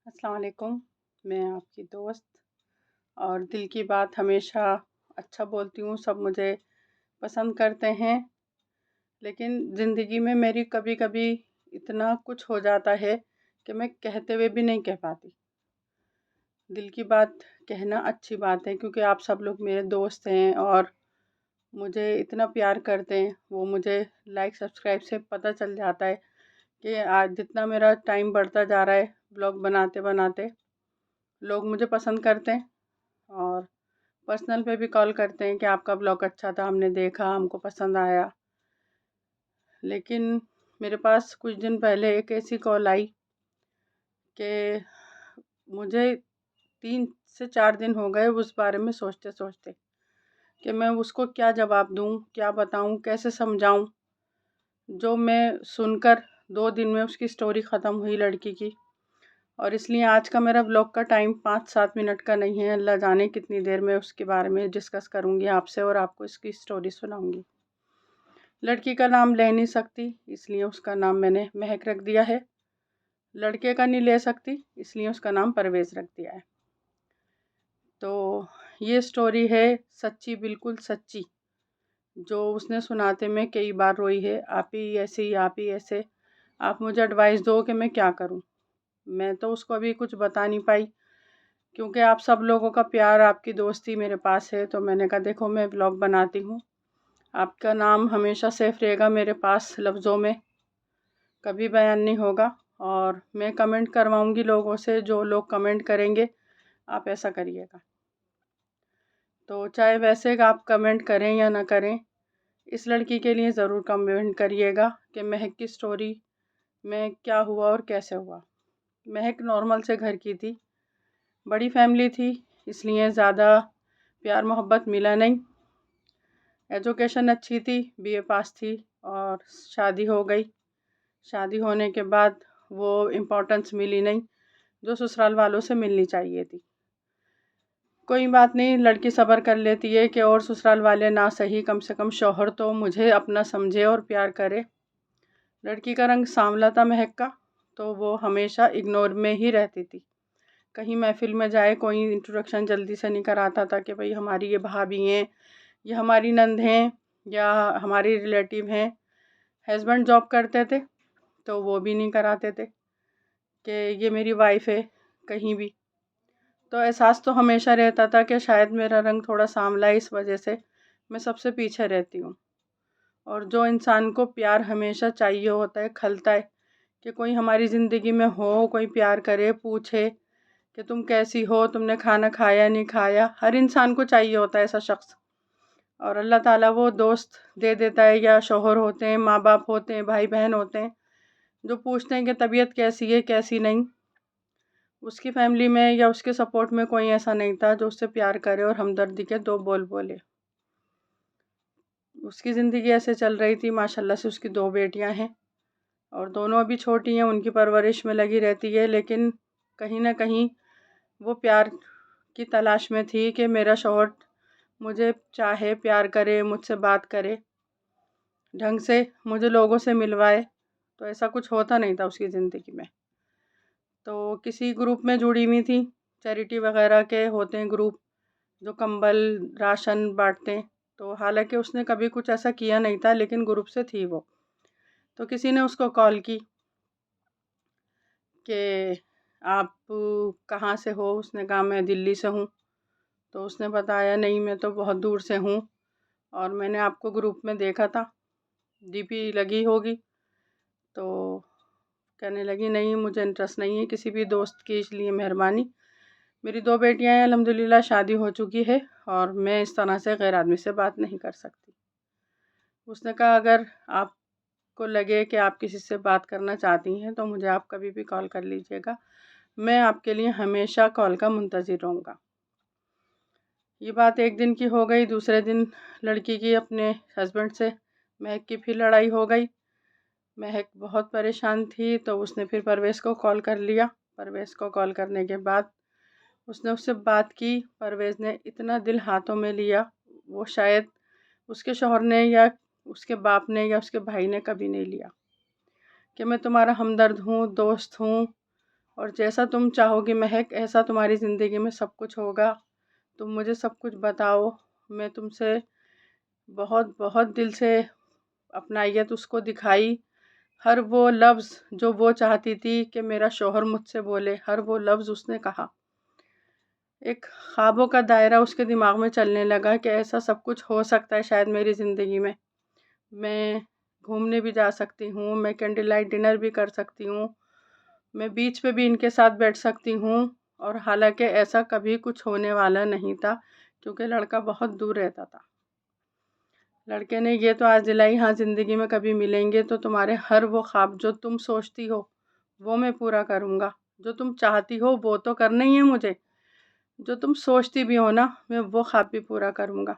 السلام علیکم۔ میں آپ کی دوست اور دل کی بات ہمیشہ اچھا بولتی ہوں، سب مجھے پسند کرتے ہیں، لیکن زندگی میں میری کبھی کبھی اتنا کچھ ہو جاتا ہے کہ میں کہتے ہوئے بھی نہیں کہہ پاتی۔ دل کی بات کہنا اچھی بات ہے کیونکہ آپ سب لوگ میرے دوست ہیں اور مجھے اتنا پیار کرتے ہیں، وہ مجھے لائک سبسکرائب سے پتہ چل جاتا ہے کہ آج جتنا میرا ٹائم بڑھتا جا رہا ہے بلاگ بناتے بناتے، لوگ مجھے پسند کرتے ہیں اور پرسنل پہ بھی کال کرتے ہیں کہ آپ کا بلاگ اچھا تھا، ہم نے دیکھا، ہم کو پسند آیا۔ لیکن میرے پاس کچھ دن پہلے ایک ایسی کال آئی کہ مجھے 3 سے 4 دن ہو گئے اس بارے میں سوچتے سوچتے کہ میں اس کو کیا جواب دوں، کیا بتاؤں، کیسے سمجھاؤں، جو میں سن کر 2 دن میں اس کی سٹوری ختم ہوئی لڑکی کی۔ اور اس لیے آج کا میرا بلاگ کا ٹائم 5-7 منٹ کا نہیں ہے، اللہ جانے کتنی دیر میں اس کے بارے میں ڈسکس کروں گی آپ سے اور آپ کو اس کی سٹوری سناؤں گی۔ لڑکی کا نام لے نہیں سکتی اس لیے اس کا نام میں نے مہک رکھ دیا ہے، لڑکے کا نہیں لے سکتی اس لیے اس کا نام پرویز رکھ دیا ہے۔ تو یہ سٹوری ہے سچی، بالکل سچی، جو اس نے سناتے میں کئی بار روئی ہے۔ آپ ہی ایسے، آپ ہی ایسے، آپ مجھے ایڈوائس دو کہ میں کیا کروں۔ میں تو اس کو ابھی کچھ بتا نہیں پائی کیونکہ آپ سب لوگوں کا پیار، آپ کی دوستی میرے پاس ہے، تو میں نے کہا دیکھو میں بلاگ بناتی ہوں، آپ کا نام ہمیشہ سیف رہے گا میرے پاس، لفظوں میں کبھی بیان نہیں ہوگا، اور میں کمنٹ کرواؤں گی لوگوں سے، جو لوگ کمنٹ کریں گے آپ ایسا کریے گا۔ تو چاہے ویسے آپ کمنٹ کریں یا نہ کریں، اس لڑکی کے لیے ضرور کمنٹ کریے گا کہ مہک کی سٹوری میں کیا ہوا اور کیسے ہوا۔ مہک نارمل سے گھر کی تھی، بڑی فیملی تھی، اس لیے زیادہ پیار محبت ملا نہیں۔ ایجوکیشن اچھی تھی، بی اے پاس تھی، اور شادی ہو گئی۔ شادی ہونے کے بعد وہ امپورٹنس ملی نہیں جو سسرال والوں سے ملنی چاہیے تھی۔ کوئی بات نہیں، لڑکی صبر کر لیتی ہے کہ اور سسرال والے نہ صحیح، کم سے کم شوہر تو مجھے اپنا سمجھے اور پیار کرے۔ لڑکی کا رنگ سانولا تھا مہک کا، تو وہ ہمیشہ اگنور میں ہی رہتی تھی۔ کہیں محفل میں جائے کوئی انٹروڈکشن جلدی سے نہیں کراتا تھا کہ بھئی ہماری یہ بھابھی ہیں، یہ ہماری نند ہیں، یا ہماری ریلیٹیو ہیں۔ ہسبینڈ جاب کرتے تھے تو وہ بھی نہیں کراتے تھے کہ یہ میری وائف ہے کہیں بھی۔ تو احساس تو ہمیشہ رہتا تھا کہ شاید میرا رنگ تھوڑا سانولا ہے، اس وجہ سے میں سب سے پیچھے رہتی ہوں۔ اور جو انسان کو پیار ہمیشہ چاہیے ہوتا ہے، کھلتا ہے کہ کوئی ہماری زندگی میں ہو، کوئی پیار کرے، پوچھے کہ تم کیسی ہو، تم نے کھانا کھایا نہیں کھایا، ہر انسان کو چاہیے ہوتا ہے ایسا شخص۔ اور اللہ تعالیٰ وہ دوست دے دیتا ہے، یا شوہر ہوتے ہیں، ماں باپ ہوتے ہیں، بھائی بہن ہوتے ہیں، جو پوچھتے ہیں کہ طبیعت کیسی ہے کیسی نہیں۔ اس کی فیملی میں یا اس کے سپورٹ میں کوئی ایسا نہیں تھا جو اس سے پیار کرے اور ہمدردی کے 2 بول بولے۔ اس کی زندگی ایسے چل رہی تھی، ماشاءاللہ سے اس کی 2 بیٹیاں ہیں اور دونوں ابھی چھوٹی ہیں، ان کی پرورش میں لگی رہتی ہے، لیکن کہیں نہ کہیں وہ پیار کی تلاش میں تھی کہ میرا شوہر مجھے چاہے، پیار کرے، مجھ سے بات کرے ڈھنگ سے، مجھے لوگوں سے ملوائے۔ تو ایسا کچھ ہوتا نہیں تھا اس کی زندگی میں۔ تو کسی گروپ میں جڑی ہوئی تھی، چیریٹی وغیرہ کے ہوتے ہیں گروپ جو کمبل راشن بانٹتے ہیں، تو حالانکہ اس نے کبھی کچھ ایسا کیا نہیں تھا لیکن گروپ سے تھی وہ۔ تو کسی نے اس کو کال کی کہ آپ کہاں سے ہو، اس نے کہا میں دلی سے ہوں۔ تو اس نے بتایا نہیں میں تو بہت دور سے ہوں، اور میں نے آپ کو گروپ میں دیکھا تھا، ڈی پی لگی ہوگی۔ تو کہنے لگی نہیں مجھے انٹرسٹ نہیں ہے کسی بھی دوست کی، اس لیے مہربانی، میری 2 بیٹیاں ہیں، الحمدللہ شادی ہو چکی ہے، اور میں اس طرح سے غیر آدمی سے بات نہیں کر سکتی۔ اس نے کہا اگر آپ کو لگے کہ آپ کسی سے بات کرنا چاہتی ہیں تو مجھے آپ کبھی بھی کال کر لیجئے گا، میں آپ کے لیے ہمیشہ کال کا منتظر رہوں گا۔ یہ بات ایک دن کی ہو گئی، دوسرے دن لڑکی کی اپنے ہسبینڈ سے مہک کی پھر لڑائی ہو گئی۔ مہک بہت پریشان تھی تو اس نے پھر پرویز کو کال کر لیا۔ پرویز کو کال کرنے کے بعد اس نے اس سے بات کی۔ پرویز نے اتنا دل ہاتھوں میں لیا، وہ شاید اس کے شوہر نے یا اس کے باپ نے یا اس کے بھائی نے کبھی نہیں لیا، کہ میں تمہارا ہمدرد ہوں، دوست ہوں، اور جیسا تم چاہو گی مہک ایسا تمہاری زندگی میں سب کچھ ہوگا. تم مجھے سب کچھ بتاؤ. میں تم سے بہت بہت دل سے اپنائیت اس کو دکھائی. ہر وہ لفظ جو وہ چاہتی تھی کہ میرا شوہر مجھ سے بولے، ہر وہ لفظ اس نے کہا. ایک خوابوں کا دائرہ اس کے دماغ میں چلنے لگا کہ ایسا سب کچھ ہو سکتا ہے شاید میری زندگی میں. میں گھومنے بھی جا سکتی ہوں، میں کینڈل لائٹ ڈنر بھی کر سکتی ہوں، میں بیچ پہ بھی ان کے ساتھ بیٹھ سکتی ہوں. اور حالانکہ ایسا کبھی کچھ ہونے والا نہیں تھا کیونکہ لڑکا بہت دور رہتا تھا. لڑکے نے یہ تو آج دلائی، ہاں زندگی میں کبھی ملیں گے تو تمہارے ہر وہ خواب جو تم سوچتی ہو وہ میں پورا کروں گا. جو تم چاہتی ہو وہ تو کرنا ہی ہے مجھے، جو تم سوچتی بھی ہو نا میں وہ خواب بھی پورا کروں گا.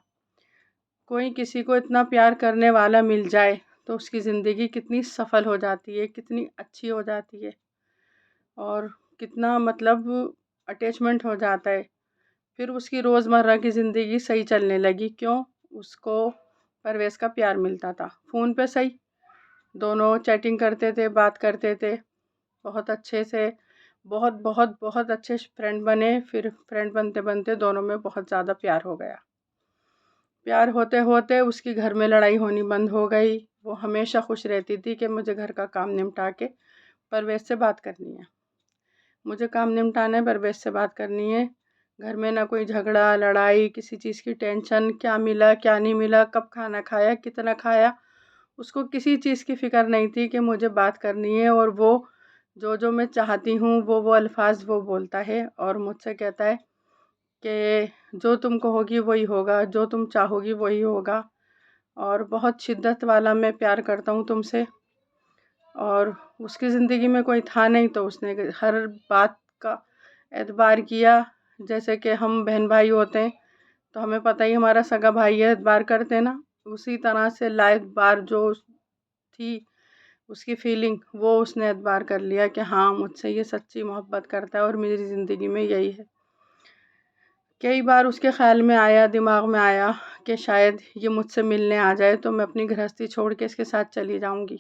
کوئی کسی کو اتنا پیار کرنے والا مل جائے تو اس کی زندگی کتنی سفل ہو جاتی ہے، کتنی اچھی ہو جاتی ہے، اور کتنا مطلب اٹیچمنٹ ہو جاتا ہے. پھر اس کی روزمرہ کی زندگی صحیح چلنے لگی. کیوں؟ اس کو پرویز کا پیار ملتا تھا، فون پہ صحیح. دونوں چیٹنگ کرتے تھے، بات کرتے تھے بہت اچھے سے، بہت بہت بہت اچھے فرینڈ بنے. پھر فرینڈ بنتے بنتے دونوں میں بہت زیادہ پیار ہو گیا. پیار ہوتے ہوتے اس کی گھر میں لڑائی ہونی بند ہو گئی. وہ ہمیشہ خوش رہتی تھی کہ مجھے گھر کا کام نمٹا کے پرویز سے بات کرنی ہے، مجھے کام نمٹانا ہے، پرویز سے بات کرنی ہے. گھر میں نہ کوئی جھگڑا لڑائی، کسی چیز کی ٹینشن، کیا ملا کیا نہیں ملا، کب کھانا کھایا کتنا کھایا. اس کو کسی چیز کی فکر نہیں تھی کہ مجھے بات کرنی ہے. اور وہ جو میں چاہتی ہوں وہ الفاظ وہ بولتا ہے اور مجھ سے کہتا ہے کہ جو تم کہوگی وہی ہوگا، جو تم چاہو گی وہی ہوگا. اور بہت شدت والا میں پیار کرتا ہوں تم سے. اور اس کی زندگی میں کوئی تھا نہیں تو اس نے ہر بات کا اعتبار کیا. جیسے کہ ہم بہن بھائی ہوتے ہیں تو ہمیں پتہ ہی ہمارا سگا بھائی ہے، اعتبار کرتے ہیں نا، اسی طرح سے لائف بار جو تھی اس کی فیلنگ وہ اس نے اعتبار کر لیا کہ ہاں مجھ سے یہ سچی محبت کرتا ہے اور میری زندگی میں یہی ہے. کئی بار اس کے خیال میں آیا، دماغ میں آیا کہ شاید یہ مجھ سے ملنے آ جائے تو میں اپنی گرہستی چھوڑ کے اس کے ساتھ چلی جاؤں گی.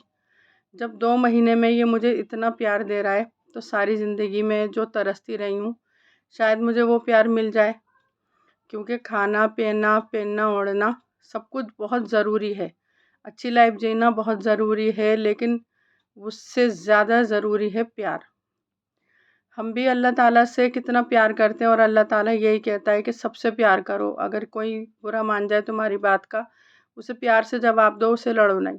جب 2 مہینے میں یہ مجھے اتنا پیار دے رہا ہے تو ساری زندگی میں جو ترستی رہی ہوں شاید مجھے وہ پیار مل جائے. کیونکہ کھانا پینا پہننا اوڑھنا سب کچھ بہت ضروری ہے، اچھی لائف جینا بہت ضروری ہے، لیکن اس سے زیادہ ضروری ہے پیار. ہم بھی اللہ تعالیٰ سے کتنا پیار کرتے ہیں اور اللہ تعالیٰ یہی کہتا ہے کہ سب سے پیار کرو. اگر کوئی برا مان جائے تمہاری بات کا اسے پیار سے جواب دو، اسے لڑو نہیں.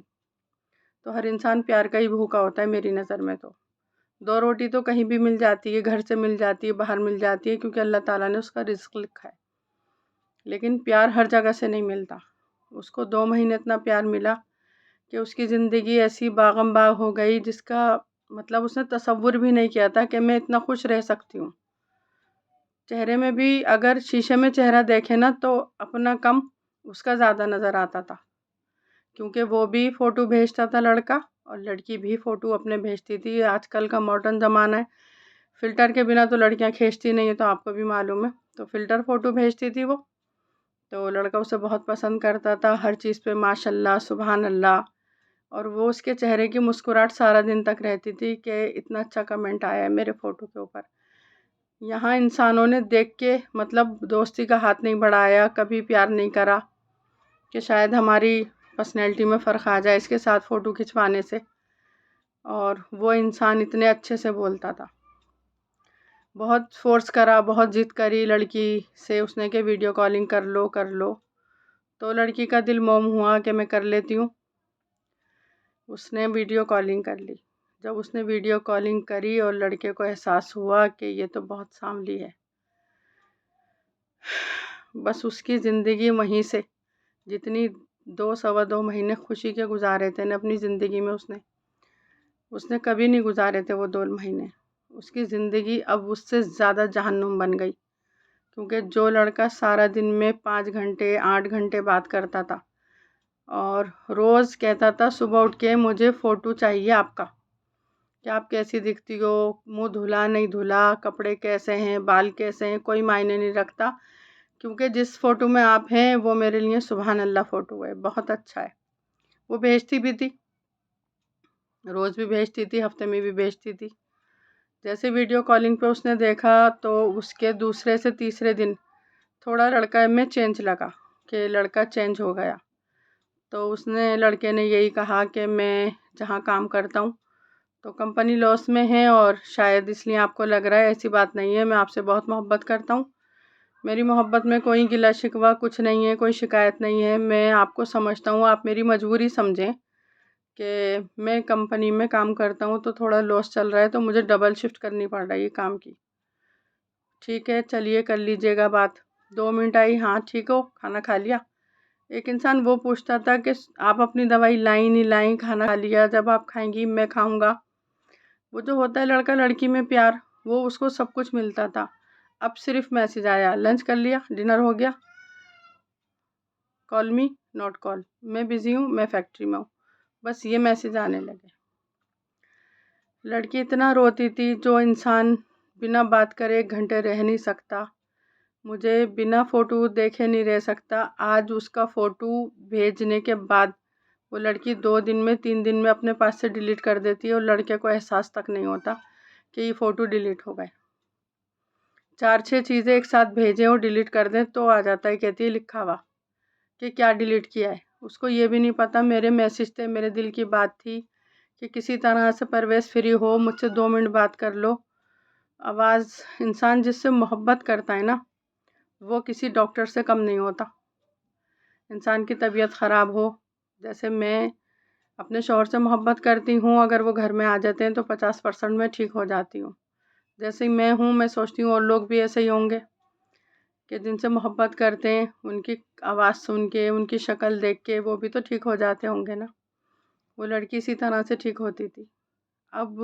تو ہر انسان پیار کا ہی بھوکا ہوتا ہے میری نظر میں. تو 2 روٹی تو کہیں بھی مل جاتی ہے، گھر سے مل جاتی ہے، باہر مل جاتی ہے، کیونکہ اللہ تعالیٰ نے اس کا رزق لکھا ہے. لیکن پیار ہر جگہ سے نہیں ملتا. اس کو 2 مہینے اتنا پیار ملا کہ اس کی زندگی ایسی باغم باغ ہو گئی جس کا مطلب اس نے تصور بھی نہیں کیا تھا کہ میں اتنا خوش رہ سکتی ہوں. چہرے میں بھی اگر شیشے میں چہرہ دیکھے نا تو اپنا کم اس کا زیادہ نظر آتا تھا. کیونکہ وہ بھی فوٹو بھیجتا تھا لڑکا، اور لڑکی بھی فوٹو اپنے بھیجتی تھی. آج کل کا ماڈرن زمانہ ہے، فلٹر کے بنا تو لڑکیاں کھینچتی نہیں ہیں، تو آپ کو بھی معلوم ہے. تو فلٹر فوٹو بھیجتی تھی وہ. تو لڑکا اسے بہت پسند کرتا تھا، ہر چیز پہ ماشاء اللہ سبحان اللہ. اور وہ اس کے چہرے کی مسکراہٹ سارا دن تک رہتی تھی کہ اتنا اچھا کمنٹ آیا ہے میرے فوٹو کے اوپر. یہاں انسانوں نے دیکھ کے مطلب دوستی کا ہاتھ نہیں بڑھایا، کبھی پیار نہیں کرا کہ شاید ہماری پرسنالٹی میں فرق آ جائے اس کے ساتھ فوٹو کھنچوانے سے. اور وہ انسان اتنے اچھے سے بولتا تھا. بہت فورس کرا، بہت ضد کری لڑکی سے اس نے کہ ویڈیو کالنگ کر لو کر لو. تو لڑکی کا دل موم ہوا کہ میں کر لیتی ہوں. اس نے ویڈیو کالنگ کر لی. جب اس نے ویڈیو کالنگ کری اور لڑکے کو احساس ہوا کہ یہ تو بہت سانولی ہے، بس اس کی زندگی وہیں سے جتنی 2 مہینے خوشی کے گزارے تھے نا اپنی زندگی میں اس نے کبھی نہیں گزارے تھے وہ 2 مہینے. اس کی زندگی اب اس سے زیادہ جہنم بن گئی. کیونکہ جو لڑکا سارا دن میں 5 گھنٹے 8 گھنٹے بات کرتا تھا اور روز کہتا تھا صبح اٹھ کے مجھے فوٹو چاہیے آپ کا، کہ آپ کیسی دکھتی ہو، منہ دھلا نہیں دھلا، کپڑے کیسے ہیں، بال کیسے ہیں، کوئی معنی نہیں رکھتا، کیونکہ جس فوٹو میں آپ ہیں وہ میرے لیے سبحان اللہ فوٹو ہے، بہت اچھا ہے. وہ بھیجتی بھی تھی، روز بھی بھیجتی تھی، ہفتے میں بھی بھیجتی تھی. جیسے ویڈیو کالنگ پہ اس نے دیکھا تو اس کے دوسرے سے تیسرے دن تھوڑا لڑکا میں چینج لگا کہ لڑکا چینج ہو گیا. تو اس نے لڑکے نے یہی کہا کہ میں جہاں کام کرتا ہوں تو کمپنی لاس میں ہے اور شاید اس لیے آپ کو لگ رہا ہے. ایسی بات نہیں ہے، میں آپ سے بہت محبت کرتا ہوں. میری محبت میں کوئی گلہ شکوہ کچھ نہیں ہے، کوئی شکایت نہیں ہے. میں آپ کو سمجھتا ہوں، آپ میری مجبوری سمجھیں کہ میں کمپنی میں کام کرتا ہوں تو تھوڑا لاس چل رہا ہے تو مجھے ڈبل شفٹ کرنی پڑ رہی ہے کام کی. ٹھیک ہے چلیے کر لیجیے گا بات. 2 منٹ آئی، ہاں ٹھیک ہو، کھانا کھا لیا. ایک انسان وہ پوچھتا تھا کہ آپ اپنی دوائی لائیں نہیں لائیں، کھانا کھا لیا، جب آپ کھائیں گی میں کھاؤں گا. وہ جو ہوتا ہے لڑکا لڑکی میں پیار، وہ اس کو سب کچھ ملتا تھا. اب صرف میسج آیا، لنچ کر لیا، ڈنر ہو گیا، کال می ناٹ کال، میں بزی ہوں، میں فیکٹری میں ہوں. بس یہ میسج آنے لگے. لڑکی اتنا روتی تھی، جو انسان بنا بات کرے 1 گھنٹے رہ نہیں سکتا، مجھے بنا فوٹو دیکھے نہیں رہ سکتا. آج اس کا فوٹو بھیجنے کے بعد وہ لڑکی 2 دن میں 3 دن میں اپنے پاس سے ڈیلیٹ کر دیتی ہے اور لڑکے کو احساس تک نہیں ہوتا کہ یہ فوٹو ڈیلیٹ ہو گئے. 4-6 چیزیں ایک ساتھ بھیجیں اور ڈیلیٹ کر دیں تو آ جاتا ہے، کہتی ہے لکھا ہوا کہ کیا ڈیلیٹ کیا ہے. اس کو یہ بھی نہیں پتا میرے میسج تھے، میرے دل کی بات تھی کہ کسی طرح سے پرویز فری ہو، مجھ سے 2 منٹ بات کر لو. آواز، انسان جس سے محبت کرتا ہے نا، وہ کسی ڈاکٹر سے کم نہیں ہوتا. انسان کی طبیعت خراب ہو، جیسے میں اپنے شوہر سے محبت کرتی ہوں، اگر وہ گھر میں آ جاتے ہیں تو 50% میں ٹھیک ہو جاتی ہوں. جیسے میں ہوں، میں سوچتی ہوں اور لوگ بھی ایسے ہی ہوں گے کہ جن سے محبت کرتے ہیں ان کی آواز سن کے، ان کی شکل دیکھ کے وہ بھی تو ٹھیک ہو جاتے ہوں گے نا. وہ لڑکی اسی طرح سے ٹھیک ہوتی تھی. اب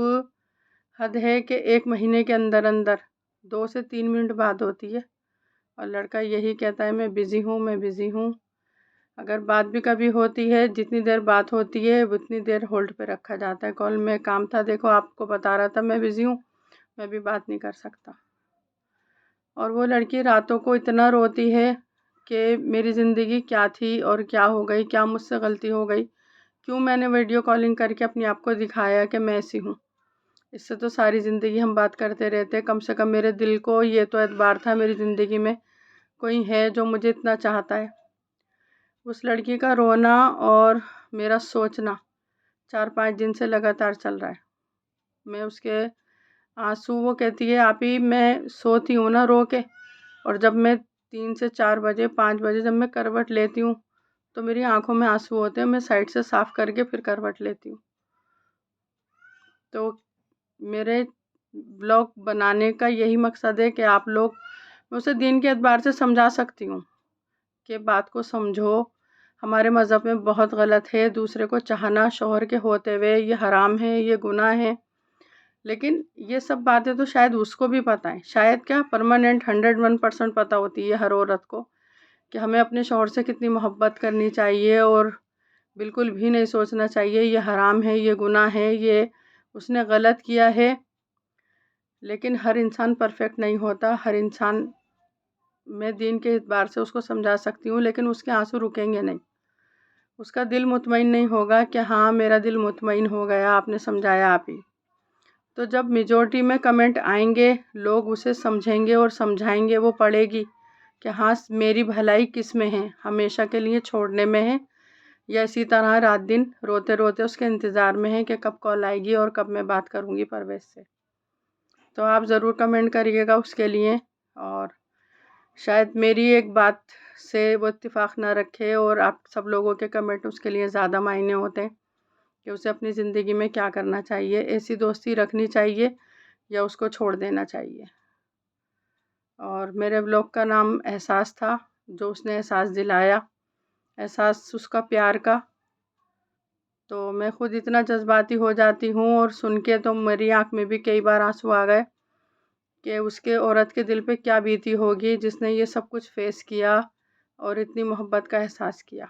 حد ہے کہ 1 مہینے کے اندر اندر 2 سے 3 منٹ بات ہوتی ہے اور لڑکا یہی کہتا ہے میں بزی ہوں، میں بزی ہوں. اگر بات بھی کبھی ہوتی ہے، جتنی دیر بات ہوتی ہے اتنی دیر ہولڈ پہ رکھا جاتا ہے. کال میں کام تھا، دیکھو آپ کو بتا رہا تھا میں بزی ہوں، میں بھی بات نہیں کر سکتا. اور وہ لڑکی راتوں کو اتنا روتی ہے کہ میری زندگی کیا تھی اور کیا ہو گئی، کیا مجھ سے غلطی ہو گئی، کیوں میں نے ویڈیو کالنگ کر کے اپنے آپ کو دکھایا کہ میں ایسی ہوں. اس سے تو ساری زندگی ہم بات کرتے رہتے. کم سے کم میرے دل کو یہ تو اعتبار تھا میری زندگی میں کوئی ہے جو مجھے اتنا چاہتا ہے. اس لڑکی کا رونا اور میرا سوچنا 4-5 دن سے لگاتار چل رہا ہے. میں اس کے آنسو، وہ کہتی ہے آپ ہی میں سوتی ہوں نا رو کے، اور جب میں 3 سے 4 بجے 5 بجے جب میں کروٹ لیتی ہوں تو میری آنکھوں میں آنسو ہوتے ہیں. میں سائڈ سے صاف کر کے پھر کروٹ لیتی ہوں. تو میرے بلاگ بنانے کا یہی مقصد ہے کہ آپ لوگ، میں اسے دین کے اعتبار سے سمجھا سکتی ہوں کہ بات کو سمجھو. ہمارے مذہب میں بہت غلط ہے دوسرے کو چاہنا شوہر کے ہوتے ہوئے، یہ حرام ہے، یہ گناہ ہے. لیکن یہ سب باتیں تو شاید اس کو بھی پتہ ہے، شاید کیا پرماننٹ 101% پتہ ہوتی ہے ہر عورت کو کہ ہمیں اپنے شوہر سے کتنی محبت کرنی چاہیے اور بالکل بھی نہیں سوچنا چاہیے یہ حرام ہے، یہ گناہ ہے، یہ اس نے غلط کیا ہے. لیکن ہر انسان پرفیکٹ نہیں ہوتا. ہر انسان، میں دین کے اعتبار سے اس کو سمجھا سکتی ہوں لیکن اس کے آنسو رکیں گے نہیں. اس کا دل مطمئن نہیں ہوگا کہ ہاں میرا دل مطمئن ہو گیا، آپ نے سمجھایا آپ ہی. تو جب میجورٹی میں کمنٹ آئیں گے، لوگ اسے سمجھیں گے اور سمجھائیں گے، وہ پڑھے گی کہ ہاں میری بھلائی کس میں ہے، ہمیشہ کے لیے چھوڑنے میں ہے یا اسی طرح رات دن روتے روتے اس کے انتظار میں ہے کہ کب کال آئے گی اور کب میں بات کروں گی پرویز سے. تو آپ ضرور کمنٹ کریے گا اس کے لیے. اور شاید میری ایک بات سے وہ اتفاق نہ رکھے اور آپ سب لوگوں کے کمنٹ اس کے لیے زیادہ معنی ہوتے ہیں کہ اسے اپنی زندگی میں کیا کرنا چاہیے، ایسی دوستی رکھنی چاہیے یا اس کو چھوڑ دینا چاہیے. اور میرے بلاگ کا نام احساس تھا، جو اس نے احساس دلایا، احساس اس کا پیار کا. تو میں خود اتنا جذباتی ہو جاتی ہوں اور سن کے تو میری آنکھ میں بھی کئی بار آنسو آ گئے کہ اس کے عورت کے دل پہ کیا بیتی ہوگی جس نے یہ سب کچھ فیس کیا اور اتنی محبت کا احساس کیا.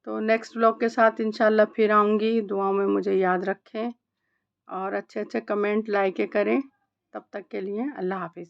تو نیکسٹ بلاگ کے ساتھ انشاءاللہ پھر آؤں گی. دعاؤں میں مجھے یاد رکھیں اور اچھے اچھے کمنٹ لائک کریں. تب تک کے لیے اللہ حافظ.